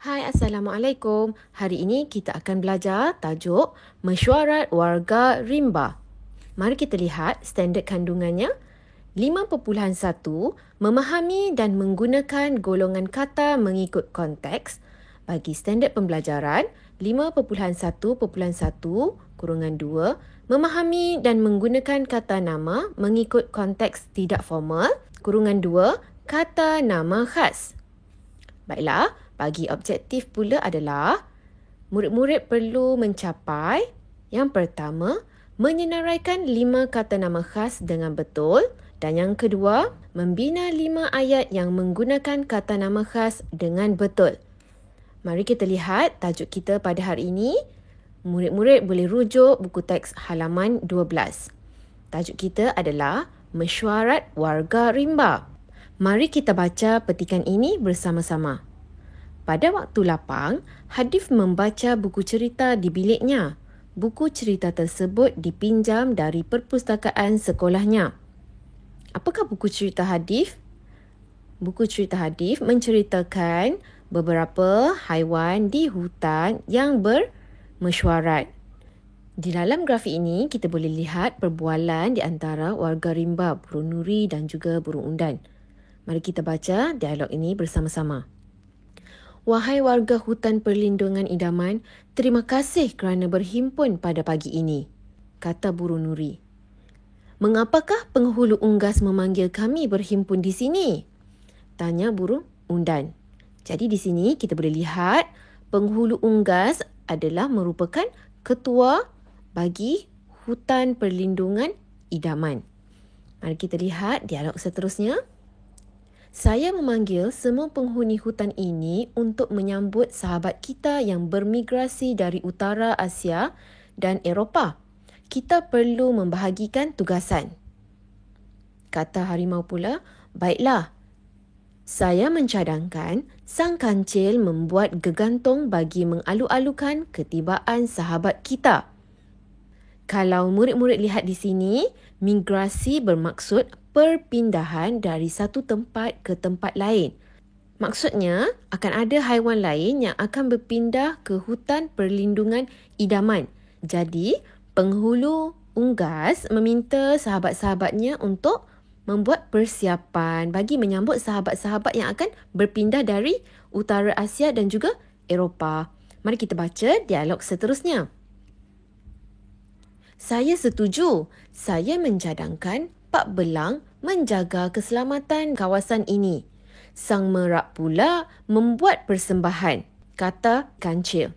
Hai, Assalamualaikum. Hari ini kita akan belajar tajuk Mesyuarat Warga Rimba. Mari kita lihat standard kandungannya. 5.1 Memahami dan menggunakan golongan kata mengikut konteks. Bagi standard pembelajaran 5.1.1 Memahami dan menggunakan kata nama mengikut konteks tidak formal. (2) Kata nama khas. Baiklah, bagi objektif pula adalah murid-murid perlu mencapai yang pertama, menyenaraikan 5 kata nama khas dengan betul, dan yang kedua, membina 5 ayat yang menggunakan kata nama khas dengan betul. Mari kita lihat tajuk kita pada hari ini. Murid-murid boleh rujuk buku teks halaman 12. Tajuk kita adalah Mesyuarat Warga Rimba. Mari kita baca petikan ini bersama-sama. Pada waktu lapang, Hadif membaca buku cerita di biliknya. Buku cerita tersebut dipinjam dari perpustakaan sekolahnya. Apakah buku cerita Hadif? Buku cerita Hadif menceritakan beberapa haiwan di hutan yang bermesyuarat. Di dalam grafik ini, kita boleh lihat perbualan di antara warga rimba, burung nuri dan juga burung undan. Mari kita baca dialog ini bersama-sama. Wahai warga hutan perlindungan idaman, terima kasih kerana berhimpun pada pagi ini, kata burung nuri. Mengapakah penghulu unggas memanggil kami berhimpun di sini? Tanya burung undan. Jadi di sini kita boleh lihat penghulu unggas adalah merupakan ketua bagi hutan perlindungan idaman. Mari kita lihat dialog seterusnya. Saya memanggil semua penghuni hutan ini untuk menyambut sahabat kita yang bermigrasi dari utara Asia dan Eropah. Kita perlu membahagikan tugasan. Kata harimau pula, baiklah. Saya mencadangkan sang kancil membuat gegantung bagi mengalu-alukan ketibaan sahabat kita. Kalau murid-murid lihat di sini, migrasi bermaksud perpindahan dari satu tempat ke tempat lain. Maksudnya, akan ada haiwan lain yang akan berpindah ke hutan perlindungan idaman. Jadi, penghulu unggas meminta sahabat-sahabatnya untuk membuat persiapan bagi menyambut sahabat-sahabat yang akan berpindah dari utara Asia dan juga Eropah. Mari kita baca dialog seterusnya. Saya setuju. Saya mencadangkan Pak Belang menjaga keselamatan kawasan ini. Sang Merak pula membuat persembahan, kata kancil.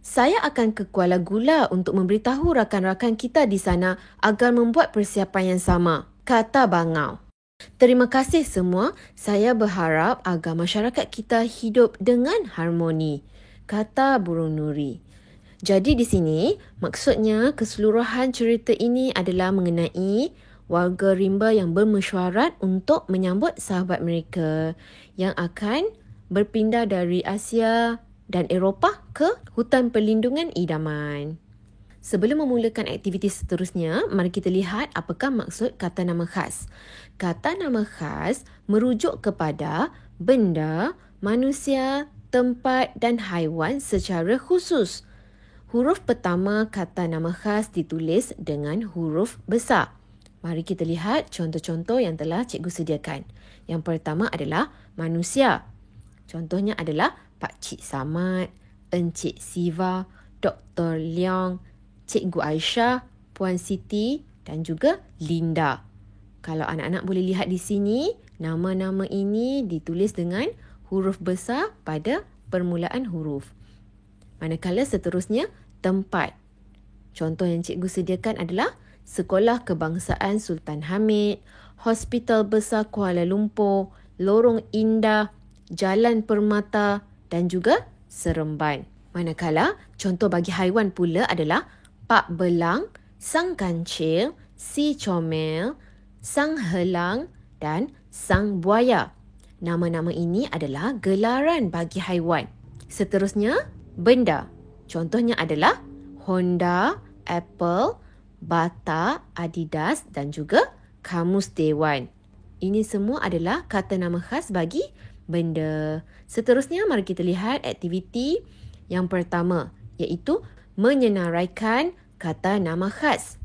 Saya akan ke Kuala Gula untuk memberitahu rakan-rakan kita di sana agar membuat persiapan yang sama, kata bangau. Terima kasih semua. Saya berharap agar masyarakat kita hidup dengan harmoni, kata burung nuri. Jadi di sini, maksudnya keseluruhan cerita ini adalah mengenai warga rimba yang bermesyuarat untuk menyambut sahabat mereka yang akan berpindah dari Asia dan Eropah ke hutan perlindungan idaman. Sebelum memulakan aktiviti seterusnya, mari kita lihat apakah maksud kata nama khas. Kata nama khas merujuk kepada benda, manusia, tempat dan haiwan secara khusus. Huruf pertama kata nama khas ditulis dengan huruf besar. Mari kita lihat contoh-contoh yang telah cikgu sediakan. Yang pertama adalah manusia. Contohnya adalah Pak Cik Samad, Encik Siva, Dr. Leong, Cikgu Aisyah, Puan Siti dan juga Linda. Kalau anak-anak boleh lihat di sini, nama-nama ini ditulis dengan huruf besar pada permulaan huruf. Manakala seterusnya, tempat. Contoh yang cikgu sediakan adalah Sekolah Kebangsaan Sultan Hamid, Hospital Besar Kuala Lumpur, Lorong Indah, Jalan Permata dan juga Seremban. Manakala contoh bagi haiwan pula adalah Pak Belang, Sang Kancil, Si Comel, Sang Helang dan Sang Buaya. Nama-nama ini adalah gelaran bagi haiwan. Seterusnya, benda. Contohnya adalah Honda, Apple, Bata, Adidas dan juga Kamus Dewan. Ini semua adalah kata nama khas bagi benda. Seterusnya, mari kita lihat aktiviti yang pertama, iaitu menyenaraikan kata nama khas.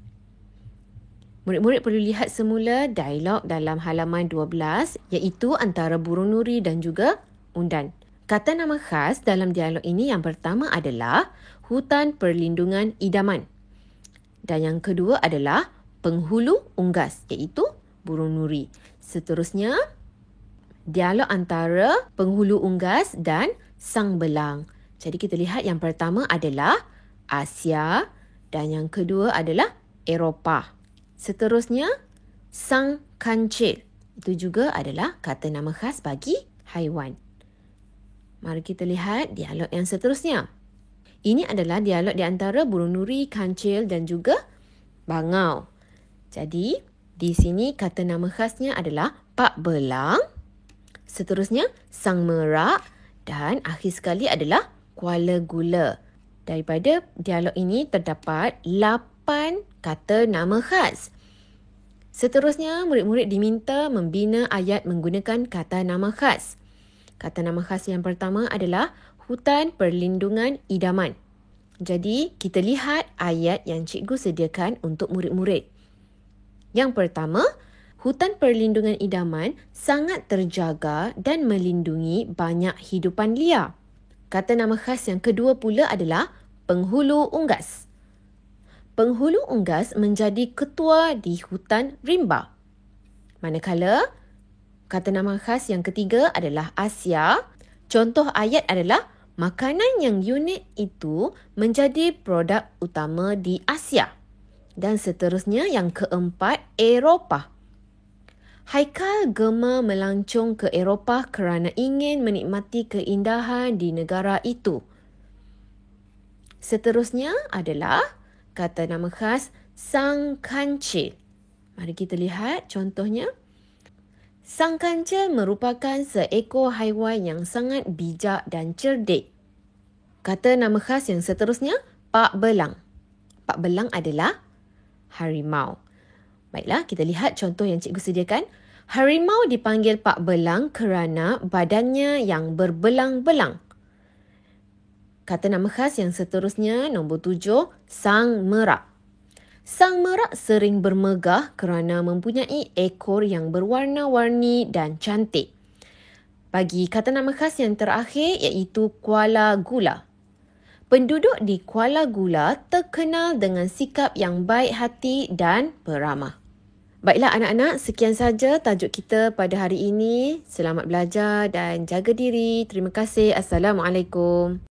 Murid-murid perlu lihat semula dialog dalam halaman 12, iaitu antara burung nuri dan juga undan. Kata nama khas dalam dialog ini yang pertama adalah hutan perlindungan idaman. Dan yang kedua adalah penghulu unggas, iaitu burung nuri. Seterusnya, dialog antara penghulu unggas dan sang belang. Jadi kita lihat yang pertama adalah Asia dan yang kedua adalah Eropah. Seterusnya, sang kancil. Itu juga adalah kata nama khas bagi haiwan. Mari kita lihat dialog yang seterusnya. Ini adalah dialog di antara burung nuri, kancil dan juga bangau. Jadi, di sini kata nama khasnya adalah Pak Belang. Seterusnya, sang merak dan akhir sekali adalah kuala gula. Daripada dialog ini terdapat 8 kata nama khas. Seterusnya, murid-murid diminta membina ayat menggunakan kata nama khas. Kata nama khas yang pertama adalah hutan perlindungan idaman. Jadi, kita lihat ayat yang cikgu sediakan untuk murid-murid. Yang pertama, hutan perlindungan idaman sangat terjaga dan melindungi banyak hidupan liar. Kata nama khas yang kedua pula adalah penghulu unggas. Penghulu unggas menjadi ketua di hutan rimba. Manakala, kata nama khas yang ketiga adalah Asia. Contoh ayat adalah makanan yang unik itu menjadi produk utama di Asia. Dan seterusnya yang keempat, Eropah. Haikal gemar melancong ke Eropah kerana ingin menikmati keindahan di negara itu. Seterusnya adalah kata nama khas sang kancil. Mari kita lihat contohnya. Sang kancil merupakan seekor haiwan yang sangat bijak dan cerdik. Kata nama khas yang seterusnya, Pak Belang. Pak Belang adalah harimau. Baiklah, kita lihat contoh yang cikgu sediakan. Harimau dipanggil Pak Belang kerana badannya yang berbelang-belang. Kata nama khas yang seterusnya, nombor 7, sang merak. Sang merak sering bermegah kerana mempunyai ekor yang berwarna-warni dan cantik. Bagi kata nama khas yang terakhir iaitu Kuala Gula. Penduduk di Kuala Gula terkenal dengan sikap yang baik hati dan peramah. Baiklah anak-anak, sekian saja tajuk kita pada hari ini. Selamat belajar dan jaga diri. Terima kasih. Assalamualaikum.